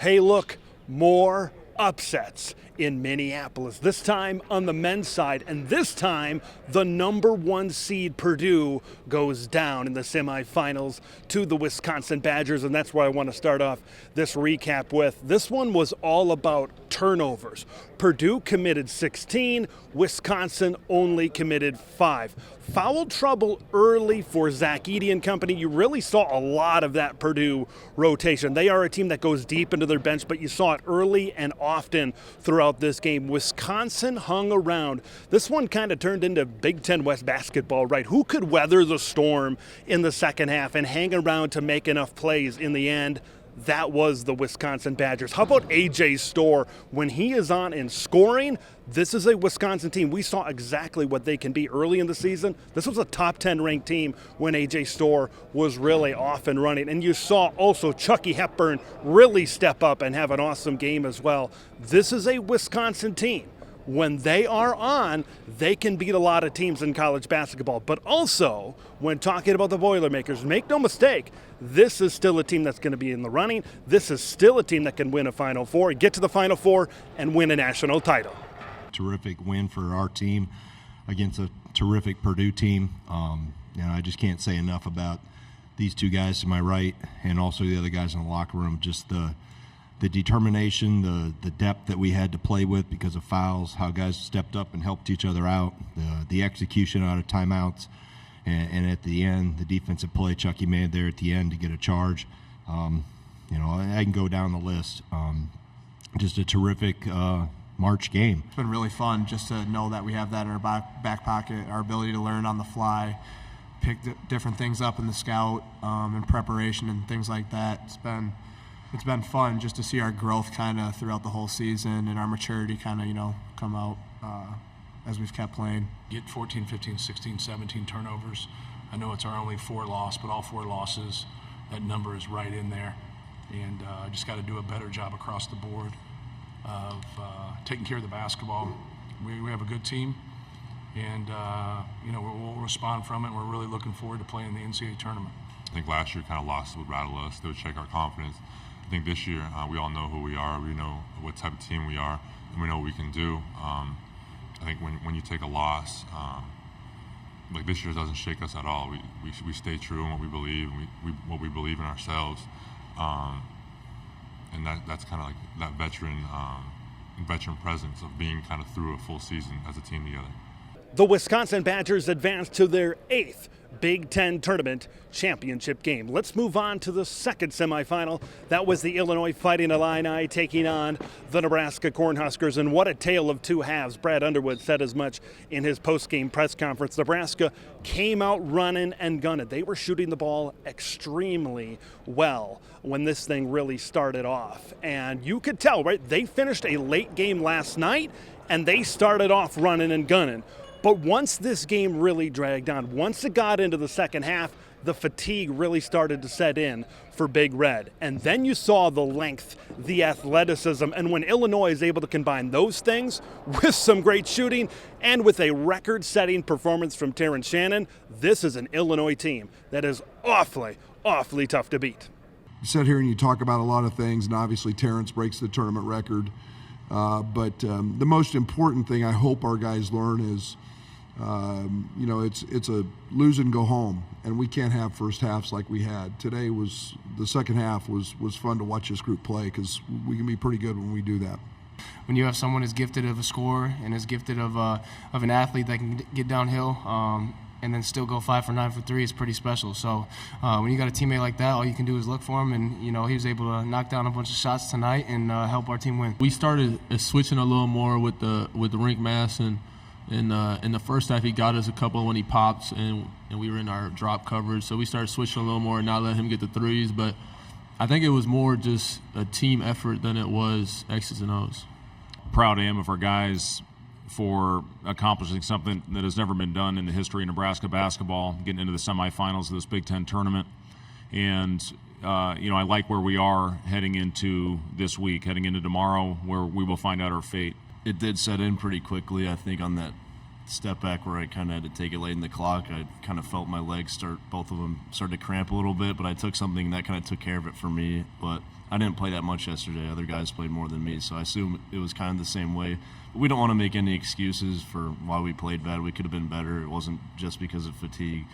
Hey, look, more upsets in Minneapolis, this time on the men's side, and this time the number 1 seed Purdue goes down in the semifinals to the Wisconsin Badgers, and that's where I want to start off this recap with. This one was all about turnovers. Purdue committed 16, Wisconsin only committed 5. Foul trouble early for Zach Edey and company. You really saw a lot of that Purdue rotation. They are a team that goes deep into their bench, but you saw it early and often throughout this game. Wisconsin hung around. This one kind of turned into Big Ten West basketball, right? Who could weather the storm in the second half and hang around to make enough plays in the end? That was the Wisconsin Badgers. How about A.J. Storr? When he is on and scoring, this is a Wisconsin team. We saw exactly what they can be early in the season. This was a top 10 ranked team when A.J. Storr was really off and running. And you saw also Chucky Hepburn really step up and have an awesome game as well. This is a Wisconsin team. When they are on, they can beat a lot of teams in college basketball. But also, when talking about the Boilermakers, make no mistake, this is still a team that's going to be in the running. This is still a team that can win a Final Four, get to the Final Four, and win a national title. Terrific win for our team against a terrific Purdue team. I just can't say enough about these two guys to my right and also the other guys in the locker room. Just the determination, the depth that we had to play with because of fouls, how guys stepped up and helped each other out, the execution out of timeouts, and at the end, the defensive play Chucky made there at the end to get a charge. I can go down the list. Just a terrific March game. It's been really fun just to know that we have that in our back pocket, our ability to learn on the fly, pick different things up in the scout, in preparation and things like that. It's been fun just to see our growth kind of throughout the whole season and our maturity kind of, come out as we've kept playing. Get 14, 15, 16, 17 turnovers. I know it's our only 4 loss, but all 4 losses, that number is right in there. And just got to do a better job across the board of taking care of the basketball. We have a good team, and we'll respond from it. We're really looking forward to playing the NCAA tournament. I think last year kind of lost would rattle us. They would check our confidence. I think this year we all know who we are. We know what type of team we are, and we know what we can do. I think when you take a loss, like this year doesn't shake us at all. We stay true in what we believe, what we believe in ourselves, and that's kind of like that veteran presence of being kind of through a full season as a team together. The Wisconsin Badgers advance to their 8th Big Ten Tournament championship game. Let's move on to the second semifinal. That was the Illinois Fighting Illini taking on the Nebraska Cornhuskers, and what a tale of two halves. Brad Underwood said as much in his post-game press conference. Nebraska came out running and gunning. They were shooting the ball extremely well when this thing really started off, and you could tell, right? They finished a late game last night, and they started off running and gunning. But once this game really dragged on, once it got into the second half, the fatigue really started to set in for Big Red. And then you saw the length, the athleticism, and when Illinois is able to combine those things with some great shooting and with a record-setting performance from Terrance Shannon, this is an Illinois team that is awfully, awfully tough to beat. You sit here and you talk about a lot of things, and obviously Terrance breaks the tournament record. But the most important thing I hope our guys learn is, it's a lose and go home, and we can't have first halves like we had. Today the second half was fun to watch this group play because we can be pretty good when we do that. When you have someone as gifted of a scorer and as gifted of an athlete that can get downhill and then still go 5 for 9 for 3 is pretty special. So when you got a teammate like that, all you can do is look for him, and he was able to knock down a bunch of shots tonight and help our team win. We started switching a little more with the rink mass, and in the first half he got us a couple when he pops, and we were in our drop coverage, so we started switching a little more and not let him get the threes. But I think it was more just a team effort than it was X's and O's. Proud I am of our guys for accomplishing something that has never been done in the history of Nebraska basketball, getting into the semifinals of this Big Ten tournament. And, I like where we are heading into this week, heading into tomorrow, where we will find out our fate. It did set in pretty quickly, I think, on that step back where I kind of had to take it late in the clock. I kind of felt my legs both of them started to cramp a little bit, but I took something that kind of took care of it for me. But I didn't play that much yesterday. Other guys played more than me, so I assume it was kind of the same way. But we don't want to make any excuses for why we played bad. We could have been better. It wasn't just because of fatigue.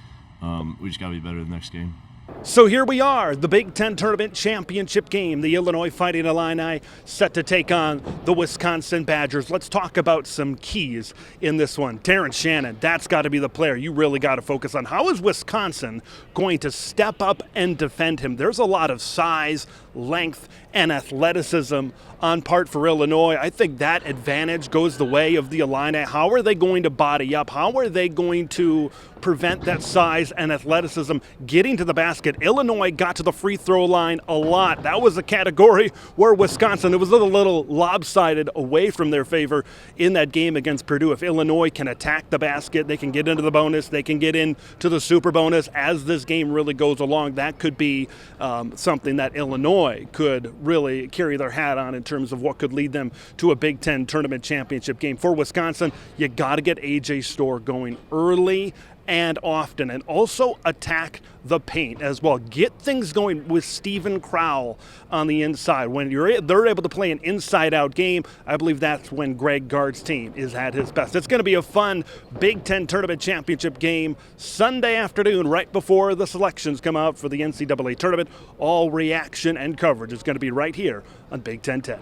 We just got to be better the next game. So here we are, the Big Ten Tournament Championship game. The Illinois Fighting Illini set to take on the Wisconsin Badgers. Let's talk about some keys in this one. Terrance Shannon, that's got to be the player you really got to focus on. How is Wisconsin going to step up and defend him? There's a lot of size, length, and athleticism on part for Illinois. I think that advantage goes the way of the Illini. How are they going to body up? How are they going to prevent that size and athleticism getting to the basket? Illinois got to the free throw line a lot. That was a category where Wisconsin, it was a little lopsided away from their favor in that game against Purdue. If Illinois can attack the basket, they can get into the bonus, they can get into the super bonus as this game really goes along. That could be something that Illinois could really carry their hat on in terms of what could lead them to a Big Ten Tournament Championship game. For Wisconsin, you got to get A.J. Storr going early and often, and also attack the paint as well. Get things going with Stephen Crowell on the inside. When they're able to play an inside-out game, I believe that's when Greg Gard's team is at his best. It's going to be a fun Big Ten Tournament Championship game Sunday afternoon, right before the selections come out for the NCAA tournament. All reaction and coverage is going to be right here on Big Ten 10.